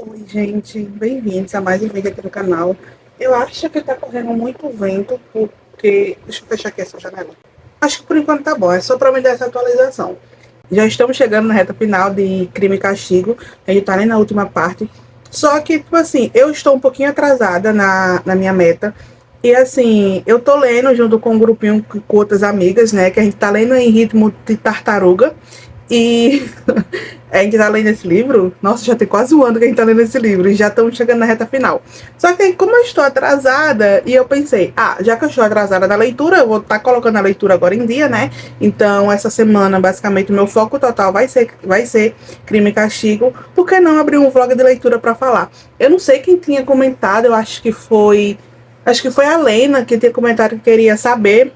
Oi, gente, bem-vindos a mais um vídeo aqui no canal. Eu acho que tá correndo muito vento, porque. Deixa eu fechar aqui essa janela. Acho que por enquanto tá bom, é só pra me dar essa atualização. Já estamos chegando na reta final de Crime e Castigo, a gente tá ali na última parte. Só que, tipo assim, eu estou um pouquinho atrasada na minha meta. E assim, eu tô lendo junto com um grupinho com outras amigas, né? Que a gente tá lendo em ritmo de tartaruga. E a gente tá lendo esse livro. Nossa, já tem quase um ano que a gente tá lendo esse livro. E já estamos chegando na reta final. Só que aí, como eu estou atrasada, e eu pensei, já que eu estou atrasada na leitura, eu vou estar colocando a leitura agora em dia, né? Então, essa semana, basicamente, o meu foco total vai ser Crime e Castigo. Por que não abrir um vlog de leitura para falar? Eu não sei quem tinha comentado, eu acho que foi. Acho que foi a Lena que tinha comentado que queria saber,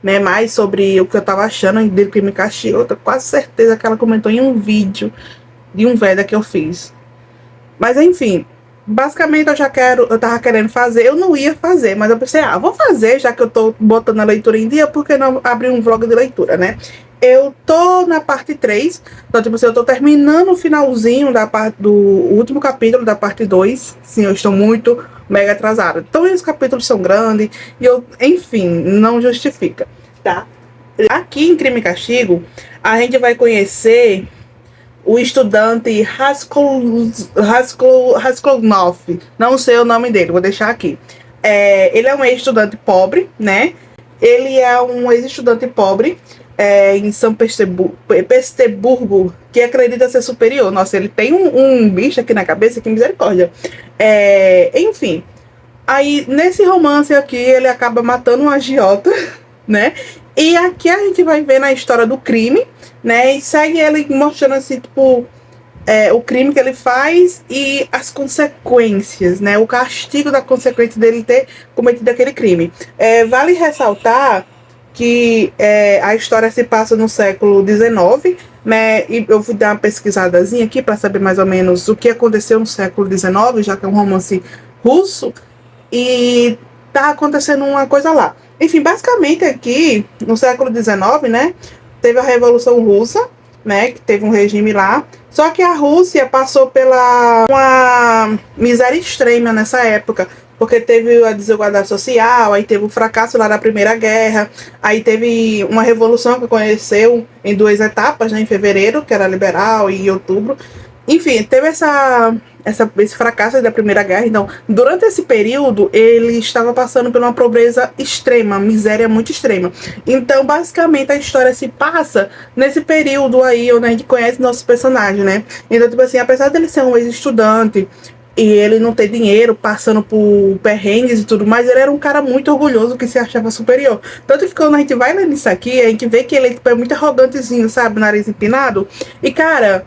né, mais sobre o que eu tava achando de Crime e Castigo. Eu tô quase certeza que ela comentou em um vídeo de um Veda que eu fiz. Mas enfim, basicamente eu tava querendo fazer, eu não ia fazer, mas eu pensei, vou fazer, já que eu tô botando a leitura em dia, por que não abrir um vlog de leitura, né? Eu tô na parte 3, então, tipo assim, eu tô terminando o finalzinho da parte do último capítulo da parte 2. Sim, eu estou muito mega atrasada. Então, os capítulos são grandes e enfim, não justifica, tá? Aqui em Crime e Castigo, a gente vai conhecer o estudante Raskolnov, não sei o nome dele, vou deixar aqui. Ele é um ex-estudante pobre, né? Ele é um ex-estudante pobre em São Petersburgo, que acredita ser superior. Nossa, ele tem um bicho aqui na cabeça, que misericórdia. Enfim, aí nesse romance aqui, ele acaba matando um agiota, né? E aqui a gente vai ver na história do crime, né? E segue ele mostrando assim, tipo, o crime que ele faz e as consequências, né? O castigo da consequência dele ter cometido aquele crime. Vale ressaltar que a história se passa no século XIX, né? E eu vou dar uma pesquisadazinha aqui para saber mais ou menos o que aconteceu no século XIX, já que é um romance russo, e tá acontecendo uma coisa lá. Enfim, basicamente aqui, no século XIX, né, teve a Revolução Russa, né, que teve um regime lá, só que a Rússia passou pela uma miséria extrema nessa época, porque teve a desigualdade social, aí teve o fracasso lá da Primeira Guerra, aí teve uma revolução que aconteceu em duas etapas, né, em fevereiro, que era liberal, e em outubro. Enfim, teve esse fracasso da Primeira Guerra. Então, durante esse período, ele estava passando por uma pobreza extrema, miséria muito extrema. Então, basicamente, a história se passa nesse período aí, onde a gente conhece nossos personagens, né? Então, tipo assim, apesar dele ser um ex-estudante e ele não ter dinheiro, passando por perrengues e tudo mais, ele era um cara muito orgulhoso que se achava superior. Tanto que quando a gente vai lendo isso aqui, a gente vê que ele tipo, é muito arrogantezinho, sabe? Nariz empinado. E, cara,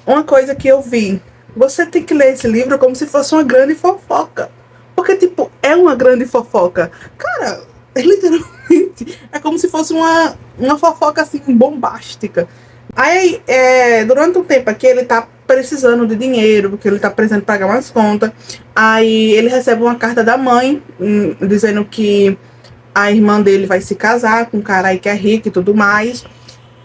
uma coisa que eu vi, você tem que ler esse livro como se fosse uma grande fofoca. Porque, tipo, é uma grande fofoca. Cara, literalmente, é como se fosse uma fofoca, assim, bombástica. Aí, durante um tempo aqui, ele tá precisando de dinheiro, porque ele tá precisando pagar umas contas. Aí, ele recebe uma carta da mãe, dizendo que a irmã dele vai se casar com um cara aí que é rico e tudo mais.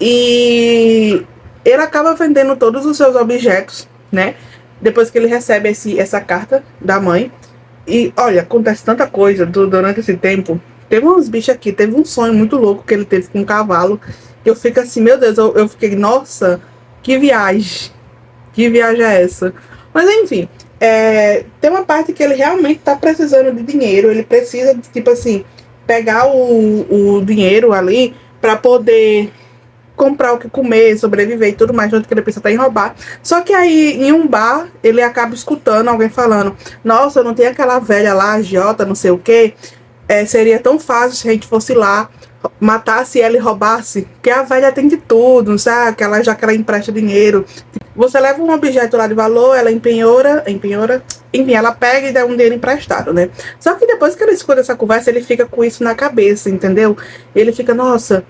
E ele acaba vendendo todos os seus objetos, né? Depois que ele recebe essa carta da mãe. E olha, acontece tanta coisa durante esse tempo. Teve uns bichos aqui, teve um sonho muito louco que ele teve com um cavalo. Que eu fico assim, meu Deus, eu fiquei, nossa, que viagem. Que viagem é essa? Mas enfim, tem uma parte que ele realmente tá precisando de dinheiro. Ele precisa, tipo assim, pegar o dinheiro ali para poder comprar o que comer, sobreviver e tudo mais, junto que ele pensa até em roubar. Só que aí, em um bar, ele acaba escutando alguém falando: nossa, não tem aquela velha lá, agiota, não sei o quê. Seria tão fácil se a gente fosse lá, matasse ela e roubasse, que a velha tem de tudo, sabe? Já que ela empresta dinheiro. Você leva um objeto lá de valor, ela empenhora, enfim, ela pega e dá um dinheiro emprestado, né? Só que depois que ele escuta essa conversa, ele fica com isso na cabeça, entendeu? Ele fica, nossa,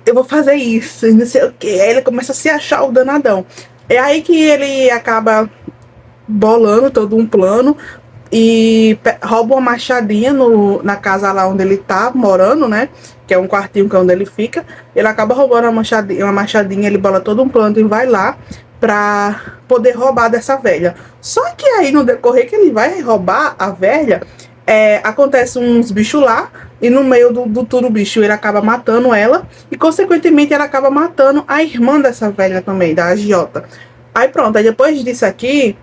eu vou fazer isso, não sei o que. Aí ele começa a se achar o danadão. É aí que ele acaba bolando todo um plano e rouba uma machadinha na casa lá onde ele tá morando, né? Que é um quartinho que é onde ele fica. Ele acaba roubando uma machadinha, ele bola todo um plano e vai lá pra poder roubar dessa velha. Só que aí, no decorrer que ele vai roubar a velha, acontece uns bichos lá, e no meio do tudo bicho ele acaba matando ela, e consequentemente ela acaba matando a irmã dessa velha também, da agiota. Aí pronto, aí depois disso aqui,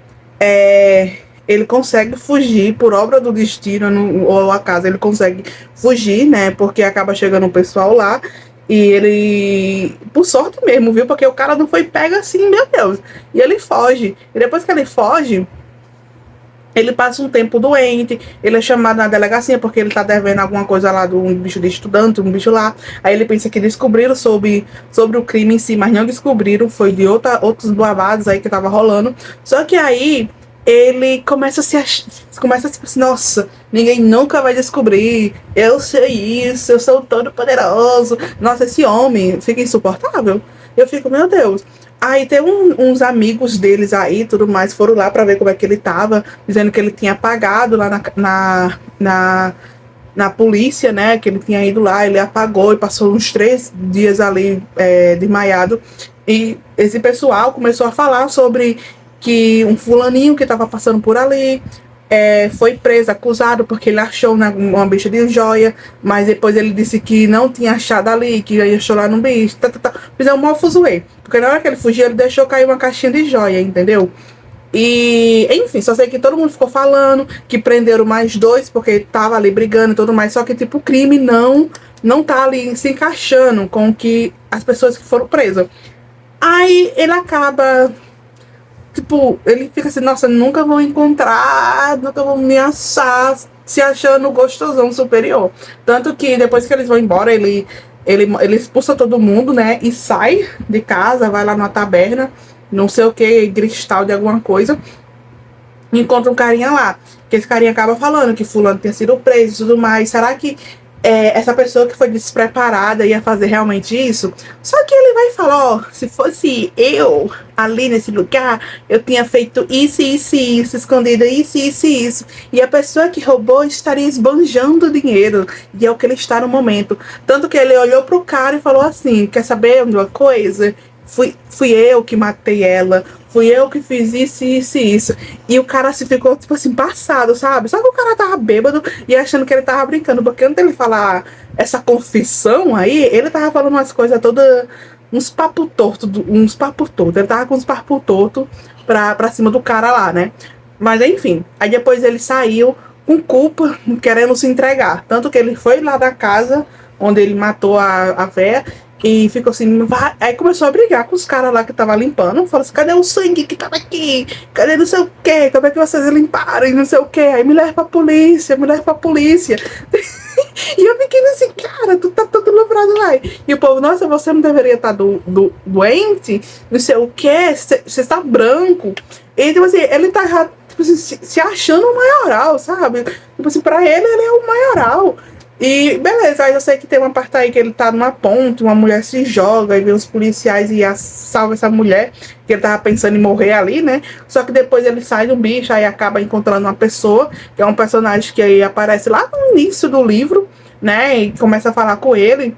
ele consegue fugir por obra do destino, ou acaso ele consegue fugir, né, porque acaba chegando um pessoal lá, e ele, por sorte mesmo, viu, porque o cara não foi pego assim, meu Deus, e ele foge, e depois que ele foge, ele passa um tempo doente, ele é chamado na delegacia porque ele tá devendo alguma coisa lá de um bicho de estudante, um bicho lá. Aí ele pensa que descobriram sobre o crime em si, mas não descobriram, foi de outros babados aí que tava rolando. Só que aí ele começa a se assim, nossa, ninguém nunca vai descobrir, eu sei isso, eu sou todo poderoso. Nossa, esse homem fica insuportável. Eu fico, meu Deus. Aí tem uns amigos deles aí, tudo mais, foram lá pra ver como é que ele tava, dizendo que ele tinha apagado lá na polícia, né, que ele tinha ido lá, ele apagou e passou uns 3 dias ali desmaiado. E esse pessoal começou a falar sobre que um fulaninho que tava passando por ali foi preso, acusado, porque ele achou uma bicha de joia, mas depois ele disse que não tinha achado ali, que ia chorar no bicho, fizeram um maior fuzuê, porque na hora que ele fugiu, ele deixou cair uma caixinha de joia, entendeu? E, enfim, só sei que todo mundo ficou falando que prenderam mais 2, porque tava ali brigando e tudo mais, só que, tipo, o crime não tá ali se encaixando com que as pessoas que foram presas. Aí ele acaba, tipo, ele fica assim, nossa, nunca vou encontrar, nunca vou me achar, se achando gostosão superior. Tanto que depois que eles vão embora, ele expulsa todo mundo, né, e sai de casa, vai lá numa taberna, não sei o que, cristal de alguma coisa, e encontra um carinha lá, que esse carinha acaba falando que fulano tinha sido preso e tudo mais. Será que essa pessoa que foi despreparada ia fazer realmente isso? Só que ele vai falar, ó, se fosse eu ali nesse lugar, eu tinha feito isso, isso e isso, escondido isso, isso e isso, e a pessoa que roubou estaria esbanjando dinheiro, e é o que ele está no momento. Tanto que ele olhou pro cara e falou assim, quer saber de uma coisa? Fui eu que matei ela, fui eu que fiz isso, isso e isso. E o cara se ficou, tipo assim, passado, sabe? Só que o cara tava bêbado e achando que ele tava brincando, porque antes dele falar essa confissão aí, ele tava falando umas coisas todas, uns papo torto. Ele tava com uns papo torto pra cima do cara lá, né? Mas enfim, aí depois ele saiu com culpa, querendo se entregar. Tanto que ele foi lá da casa onde ele matou a véia, e ficou assim, vai. Aí começou a brigar com os caras lá que tava limpando. Falou assim, cadê o sangue que tava aqui? Cadê não sei o quê? Como é que vocês limparam? E não sei o quê. Aí me leva pra polícia, me leva pra polícia. E eu fiquei assim, cara, tu tá todo livrado lá. E o povo, nossa, você não deveria estar doente, não sei o quê, você está branco. E tipo assim, ele tá tipo assim, se achando o maioral, sabe? Tipo assim, pra ele é o maioral. E beleza, aí eu sei que tem uma parte aí que ele tá numa ponte, uma mulher se joga e vem os policiais e salva essa mulher, que ele tava pensando em morrer ali, né? Só que depois ele sai do bicho, aí acaba encontrando uma pessoa, que é um personagem que aí aparece lá no início do livro, né? E começa a falar com ele.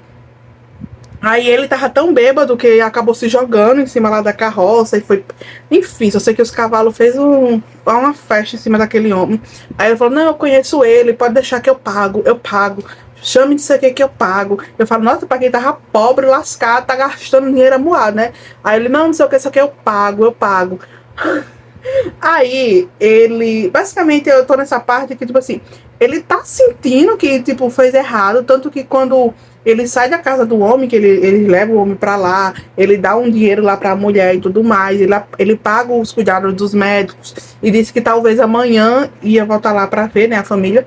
Aí ele tava tão bêbado que acabou se jogando em cima lá da carroça e foi... Enfim, só sei que os cavalos fez uma festa em cima daquele homem. Aí ele falou, não, eu conheço ele, pode deixar que eu pago. Chame disso aqui que eu pago. Eu falo, nossa, pra quem tava pobre, lascado, tá gastando dinheiro amuado, né? Aí ele, não sei o que, isso aqui eu pago. Aí ele, basicamente eu tô nessa parte que, tipo assim, ele tá sentindo que, tipo, fez errado, tanto que quando ele sai da casa do homem, que ele leva o homem pra lá, ele dá um dinheiro lá pra mulher e tudo mais, ele paga os cuidados dos médicos e disse que talvez amanhã ia voltar lá pra ver, né, a família.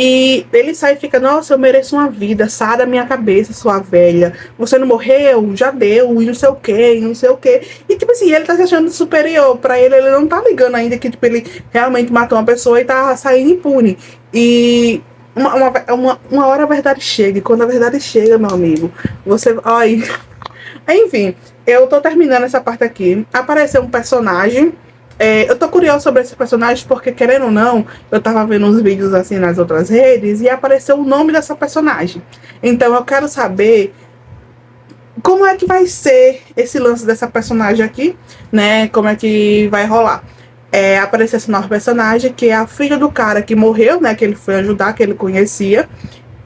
E ele sai e fica, nossa, eu mereço uma vida, sai da minha cabeça, sua velha. Você não morreu? Já deu, e não sei o que, não sei o que. E tipo assim, ele tá se achando superior. Pra ele não tá ligando ainda que tipo, ele realmente matou uma pessoa e tá saindo impune. E uma hora a verdade chega. E quando a verdade chega, meu amigo, você... Ai. Enfim, eu tô terminando essa parte aqui. Apareceu um personagem. Eu tô curiosa sobre esse personagem porque, querendo ou não, eu tava vendo uns vídeos assim nas outras redes e apareceu o nome dessa personagem. Então eu quero saber como é que vai ser esse lance dessa personagem aqui, né? Como é que vai rolar? Apareceu essa nova personagem, que é a filha do cara que morreu, né? Que ele foi ajudar, que ele conhecia.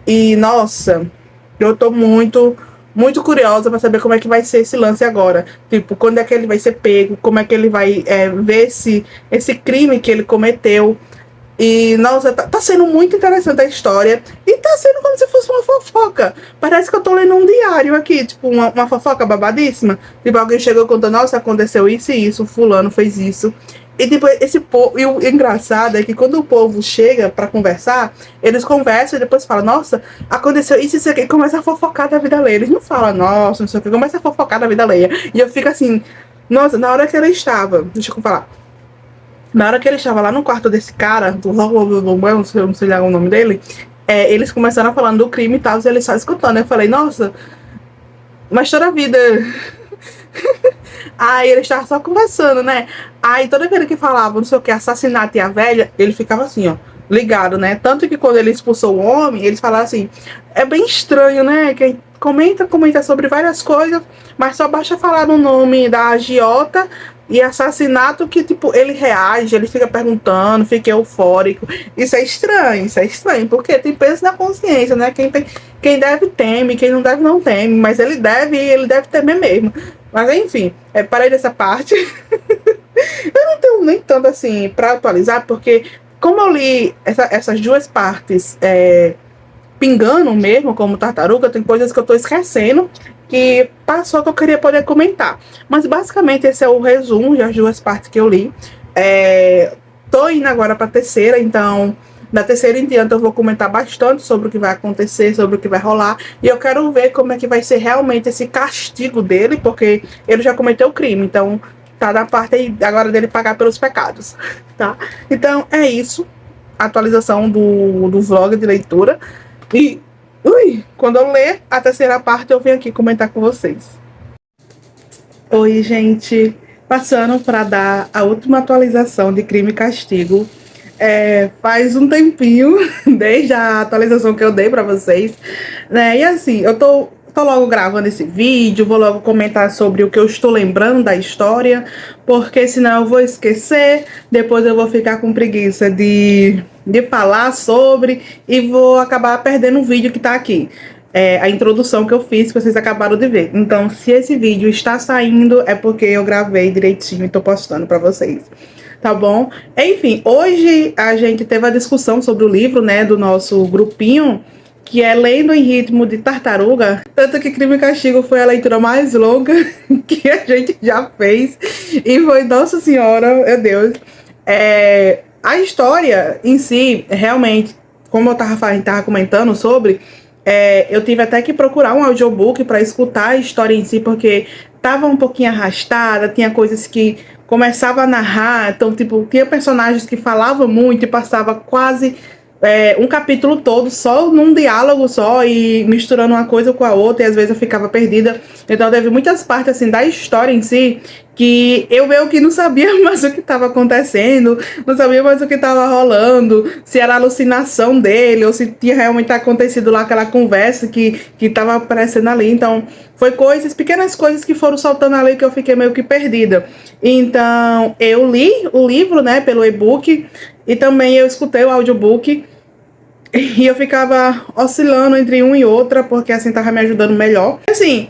E, nossa, eu tô muito curiosa pra saber como é que vai ser esse lance agora. Tipo, quando é que ele vai ser pego, como é que ele vai ver esse crime que ele cometeu. E, nossa, tá sendo muito interessante a história. E tá sendo como se fosse uma fofoca. Parece que eu tô lendo um diário aqui, tipo, uma fofoca babadíssima. Tipo, alguém chegou contando, nossa, aconteceu isso e isso, fulano fez isso. E, tipo, esse povo. E o engraçado é que quando o povo chega pra conversar, eles conversam e depois falam, nossa, aconteceu isso e isso aqui. E começa a fofocar da vida alheia. Eles não falam, nossa, não sei o que, começa a fofocar da vida alheia. E eu fico assim, nossa, na hora que ela estava, deixa eu falar. Na hora que ele estava lá no quarto desse cara, do não sei lá o nome dele, eles começaram a falando do crime e tal, e ele só escutando. Eu falei, nossa, mas toda a vida. Aí ele estava só conversando, né? Aí toda vez que falava, não sei o que, assassinato e a velha, ele ficava assim, ó, ligado, né? Tanto que quando ele expulsou o homem, eles falaram assim, é bem estranho, né? Que comenta sobre várias coisas, mas só basta falar no nome da agiota e assassinato que, tipo, ele reage, ele fica perguntando, fica eufórico. Isso é estranho, porque tem peso na consciência, né? Quem deve teme, quem não deve não teme, mas ele deve temer mesmo. Mas enfim, parei dessa parte. Eu não tenho nem tanto assim pra atualizar, porque como eu li essas duas partes pingando mesmo, como tartaruga, tem coisas que eu tô esquecendo que passou que eu queria poder comentar. Mas basicamente esse é o resumo das duas partes que eu li. Tô indo agora pra terceira, então na terceira em diante eu vou comentar bastante sobre o que vai acontecer, sobre o que vai rolar. E eu quero ver como é que vai ser realmente esse castigo dele, porque ele já cometeu o crime, então tá na parte aí agora dele pagar pelos pecados, tá? Então é isso, atualização do vlog de leitura. E quando eu ler a terceira parte, eu venho aqui comentar com vocês. Oi, gente. Passando para dar a última atualização de Crime e Castigo. Faz um tempinho, desde a atualização que eu dei para vocês, né? E assim, eu tô logo gravando esse vídeo, vou logo comentar sobre o que eu estou lembrando da história, porque senão eu vou esquecer, depois eu vou ficar com preguiça de falar sobre e vou acabar perdendo o vídeo que tá aqui. A introdução que eu fiz, que vocês acabaram de ver. Então, se esse vídeo está saindo, é porque eu gravei direitinho e tô postando para vocês. Tá bom? Enfim, hoje a gente teve a discussão sobre o livro, né, do nosso grupinho, que é Lendo em Ritmo de Tartaruga. Tanto que Crime e Castigo foi a leitura mais longa que a gente já fez. E foi, nossa senhora, meu Deus. A história em si, realmente, como a gente tava comentando sobre, eu tive até que procurar um audiobook para escutar a história em si, porque tava um pouquinho arrastada, tinha coisas que começava a narrar, então, tipo, tinha personagens que falavam muito e passava quase um capítulo todo só num diálogo só e misturando uma coisa com a outra, e às vezes eu ficava perdida. Então teve muitas partes assim da história em si que eu meio que não sabia mais o que estava acontecendo, não sabia mais o que estava rolando, se era alucinação dele ou se tinha realmente acontecido lá aquela conversa que estava aparecendo ali. Então foi pequenas coisas que foram soltando ali que eu fiquei meio que perdida. Então eu li o livro, né, pelo e-book, e também eu escutei o audiobook. E eu ficava oscilando entre uma e outra, porque assim tava me ajudando melhor. Assim,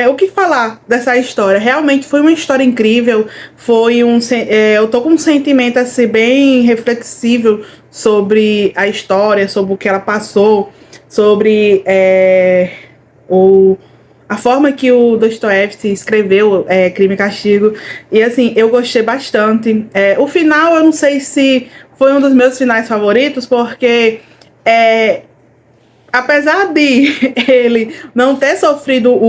o que falar dessa história? Realmente foi uma história incrível. Eu tô com um sentimento assim bem reflexível sobre a história, sobre o que ela passou, sobre a forma que o Dostoiévski escreveu Crime e Castigo. E assim, eu gostei bastante. O final, eu não sei se foi um dos meus finais favoritos, porque apesar de ele não ter sofrido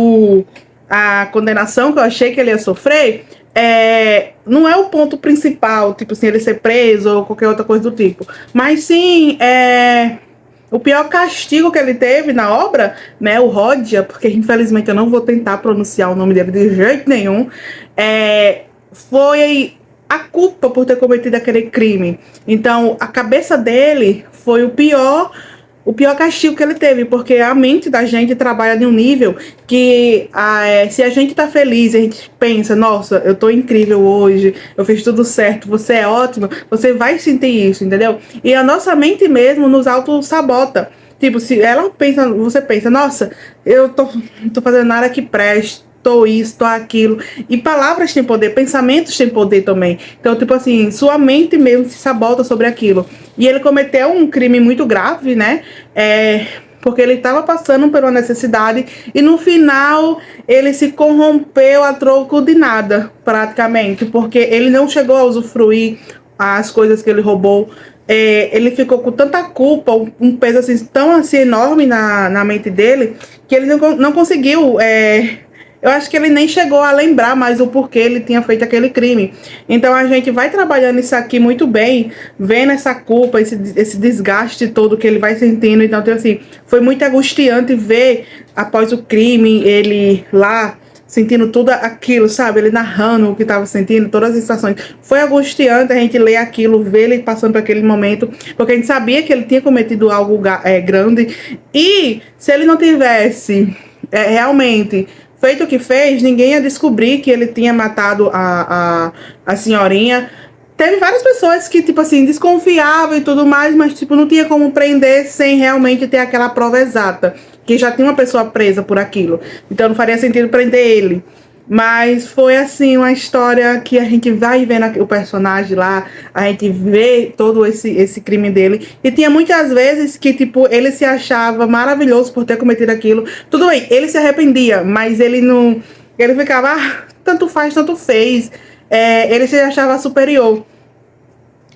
a condenação que eu achei que ele ia sofrer, não é o ponto principal, tipo assim, ele ser preso ou qualquer outra coisa do tipo. Mas sim, o pior castigo que ele teve na obra, né, o Rodya, porque infelizmente eu não vou tentar pronunciar o nome dele de jeito nenhum, foi a culpa por ter cometido aquele crime. Então, a cabeça dele foi o pior o pior castigo que ele teve, porque a mente da gente trabalha de um nível que se a gente tá feliz, a gente pensa, nossa, eu tô incrível hoje, eu fiz tudo certo, você é ótimo, você vai sentir isso, entendeu? E a nossa mente mesmo nos auto-sabota. Tipo, se ela pensa, você pensa, nossa, não tô fazendo nada que preste, tô isso, tô aquilo. E palavras têm poder, pensamentos têm poder também. Então, tipo assim, sua mente mesmo se sabota sobre aquilo. E ele cometeu um crime muito grave, né? Porque ele estava passando por uma necessidade e no final ele se corrompeu a troco de nada, praticamente, porque ele não chegou a usufruir as coisas que ele roubou. Ele ficou com tanta culpa, um peso assim, tão assim enorme na mente dele, que ele não conseguiu. Eu acho que ele nem chegou a lembrar mais o porquê ele tinha feito aquele crime. Então a gente vai trabalhando isso aqui muito bem, vendo essa culpa, esse desgaste todo que ele vai sentindo. Então, assim, foi muito angustiante ver após o crime ele lá sentindo tudo aquilo, sabe? Ele narrando o que estava sentindo, todas as sensações. Foi angustiante a gente ler aquilo, ver ele passando por aquele momento, porque a gente sabia que ele tinha cometido algo grande. E se ele não tivesse realmente feito o que fez, ninguém ia descobrir que ele tinha matado a senhorinha. Teve várias pessoas que, tipo assim, desconfiavam e tudo mais, mas, tipo, não tinha como prender sem realmente ter aquela prova exata. Que já tinha uma pessoa presa por aquilo. Então não faria sentido prender ele. Mas foi, assim, uma história que a gente vai vendo o personagem lá, a gente vê todo esse crime dele. E tinha muitas vezes que, tipo, ele se achava maravilhoso por ter cometido aquilo. Tudo bem, ele se arrependia, mas ele não... Ele ficava, tanto faz, tanto fez. Ele se achava superior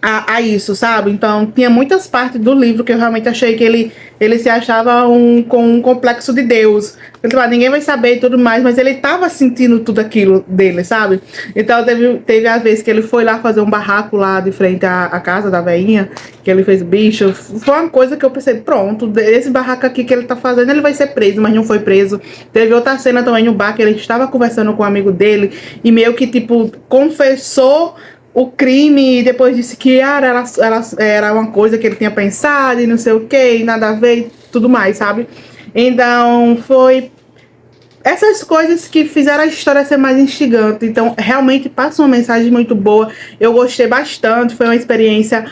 a isso, sabe? Então, tinha muitas partes do livro que eu realmente achei que ele se achava com um complexo de Deus. Ele falava, ninguém vai saber e tudo mais, mas ele tava sentindo tudo aquilo dele, sabe? Então, teve a vez que ele foi lá fazer um barraco lá de frente à casa da veinha, que ele fez bicho. Foi uma coisa que eu pensei, pronto, esse barraco aqui que ele tá fazendo, ele vai ser preso, mas não foi preso. Teve outra cena também no bar, que ele estava conversando com um amigo dele, e meio que, tipo, confessou o crime e depois disse que era uma coisa que ele tinha pensado e não sei o que, nada a ver e tudo mais, sabe? Então foi essas coisas que fizeram a história ser mais instigante. Então realmente passa uma mensagem muito boa. Eu gostei bastante, foi uma experiência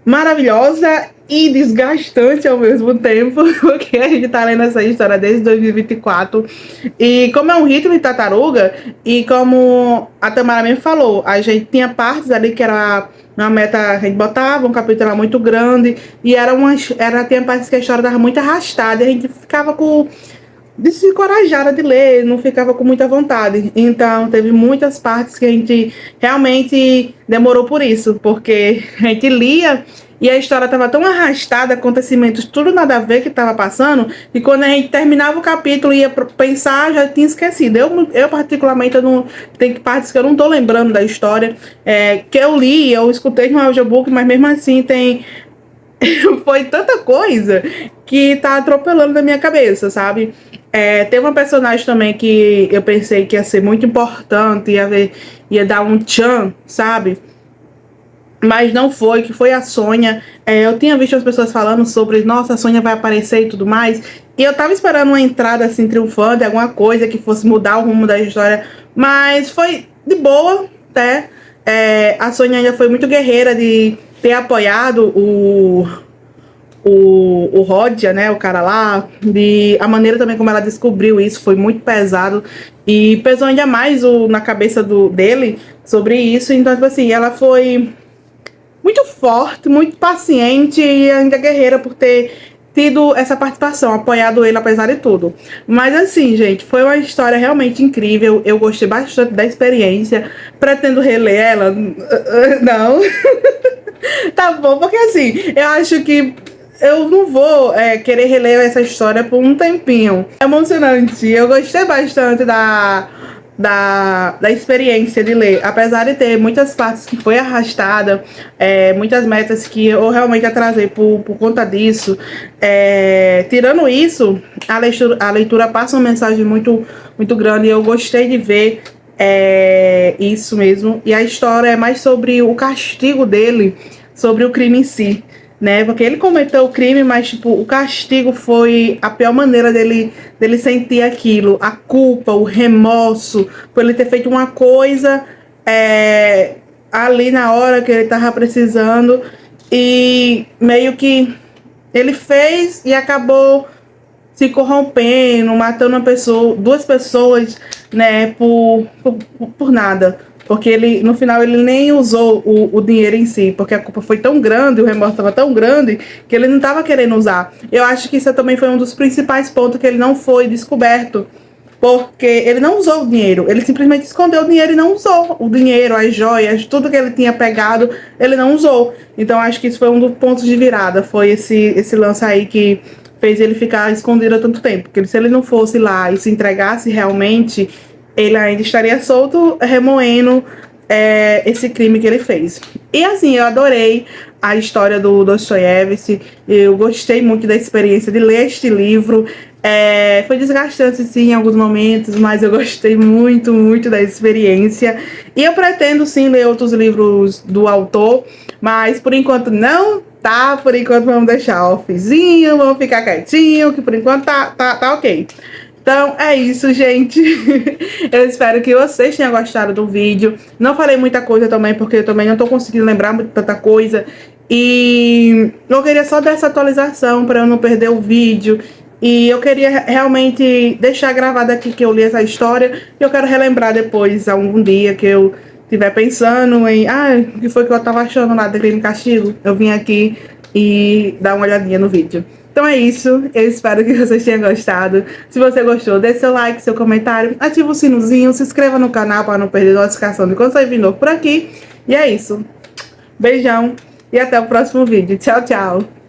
maravilhosa e desgastante ao mesmo tempo, porque a gente tá lendo essa história desde 2024. E como é um ritmo de tartaruga, e como a Tamara mesmo falou, a gente tinha partes ali que era uma meta, a gente botava um capítulo muito grande, e tinha partes que a história tava muito arrastada, e a gente ficava desencorajada de ler, não ficava com muita vontade. Então, teve muitas partes que a gente realmente demorou por isso, porque a gente lia e a história estava tão arrastada, acontecimentos tudo nada a ver que estava passando, e quando a gente terminava o capítulo e ia pensar, já tinha esquecido. Eu particularmente, tem partes que eu não estou lembrando da história, que eu li, eu escutei no audiobook, mas mesmo assim foi tanta coisa que tá atropelando na minha cabeça, sabe? Teve uma personagem também que eu pensei que ia ser muito importante, ia dar um tchan, sabe? Mas não foi, que foi a Sônia. Eu tinha visto as pessoas falando sobre, nossa, a Sônia vai aparecer e tudo mais. E eu tava esperando uma entrada assim triunfante, alguma coisa que fosse mudar o rumo da história. Mas foi de boa, né? A Sônia ainda foi muito guerreira de ter apoiado o Rodia, né, o cara lá, a maneira também como ela descobriu isso foi muito pesado e pesou ainda mais na cabeça dele sobre isso. Então, tipo assim, ela foi muito forte, muito paciente e ainda guerreira por ter tido essa participação, apoiado ele apesar de tudo. Mas assim, gente, foi uma história realmente incrível, eu gostei bastante da experiência, pretendo reler ela? Não. Tá bom, porque assim, eu acho que eu não vou querer reler essa história por um tempinho. É emocionante. Eu gostei bastante da experiência de ler. Apesar de ter muitas partes que foi arrastada, muitas metas que eu realmente atrasei por conta disso. Tirando isso, a leitura passa uma mensagem muito, muito grande. Eu gostei de ver isso mesmo. E a história é mais sobre o castigo dele, sobre o crime em si. né? Porque ele cometeu o crime, mas, tipo, o castigo foi a pior maneira dele sentir aquilo. A culpa, o remorso, por ele ter feito uma coisa ali na hora que ele tava precisando. E meio que ele fez e acabou se corrompendo, matando uma pessoa, duas pessoas, né, por nada. Porque ele, no final, ele nem usou o dinheiro em si, porque a culpa foi tão grande, o remorso estava tão grande, que ele não estava querendo usar. Eu acho que isso também foi um dos principais pontos que ele não foi descoberto, porque ele não usou o dinheiro, ele simplesmente escondeu o dinheiro e não usou o dinheiro, as joias, tudo que ele tinha pegado, ele não usou. Então acho que isso foi um dos pontos de virada, foi esse lance aí que fez ele ficar escondido há tanto tempo, porque se ele não fosse lá e se entregasse realmente, ele ainda estaria solto, remoendo esse crime que ele fez. E assim, eu adorei a história do Dostoiévski, eu gostei muito da experiência de ler este livro. Foi desgastante sim em alguns momentos, mas eu gostei muito, muito da experiência. E eu pretendo sim ler outros livros do autor, mas por enquanto não tá, por enquanto vamos deixar offzinho, vamos ficar quietinho, que por enquanto tá ok. Então é isso, gente. Eu espero que vocês tenham gostado do vídeo. Não falei muita coisa também, porque eu também não tô conseguindo lembrar muito tanta coisa. E eu queria só dar essa atualização para eu não perder o vídeo. E eu queria realmente deixar gravado aqui que eu li essa história. E eu quero relembrar depois, algum dia que eu estiver pensando em... o que foi que eu tava achando lá do Crime e Castigo? Eu vim aqui e dar uma olhadinha no vídeo. Então é isso, eu espero que vocês tenham gostado. Se você gostou, deixe seu like, seu comentário, ativa o sinozinho, se inscreva no canal para não perder notificação de quando sair vídeo novo por aqui. E é isso. Beijão e até o próximo vídeo. Tchau, tchau.